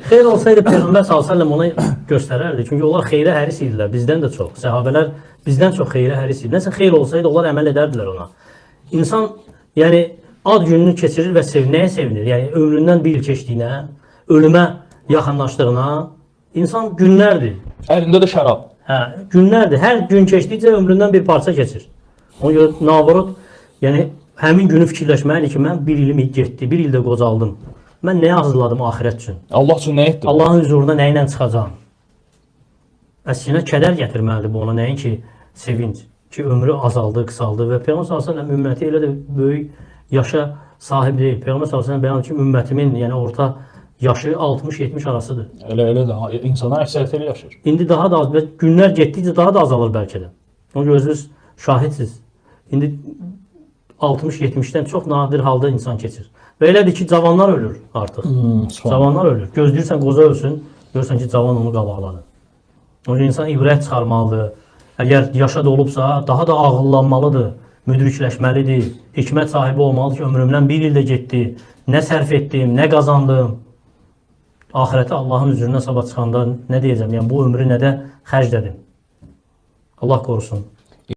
Xeyr olsaydı Peyğəmbər s.ə.v ona göstərərdi. Çünki onlar xeyrə həris idilər, bizdən də çox. Səhabələr bizdən çox xeyrə həris idi. Nəsə xeyr olsaydı onlar əməl edərdilər ona. İnsan, yəni ad gününü keçirir və nəyə sevinir? Yəni ömründən bir il keçdiyinə, ölümə yaxınlaşdığına, insan günlərdir. Əlində də şərab. Hə, günlərdir. Hər gün keçdikcə ömründən bir parça keçir. Ona görə navorot, yəni həmin günü fikirləşməlidir ki, mən bir ilim getdi, bir ildə qocaldım. Mən nəyə hazırladım axirət üçün? Allah üçün nə etdi? Allahın huzurunda nə ilə çıxacağam? Əslinə kədər gətirməlidir bu ona, nəinki sevinç. Ki, ömrü azaldı, qısaldı və Peyğəmbər s.ə.v ümməti elə də böyük yaşa sahib deyil. Peyğəmbər s.ə.v bəyan ki, ümmətimin, yəni orta yaşı 60-70 arasıdır. Elə də, insana əksəriyyət elə yaşır. İndi daha da az, günlər getdikcə daha da azalır bəlkə də. Ona görə özünüz şahidsiniz. İndi 60-70-dən çox nadir halda insan keçir. Və elədir ki, cavanlar ölür artıq. Cavanlar ölür. Gözləyirsən qoca ölsün, görürsən ki, cavan onu qabaqladı. Ona görə insan ibrət çıxarmalıdır. Əgər yaşa da olubsa, daha da ağıllanmalıdır, müdrikləşməlidir, hikmət sahibi olmalıdır ki, ömrümdən bir ildə getdi, nə sərf etdim, nə qazandım. Ahirətə Allahın huzuruna sabah çıxanda nə deyəcəm, yəni bu ömrü nədə xərclədim. Allah qorusun.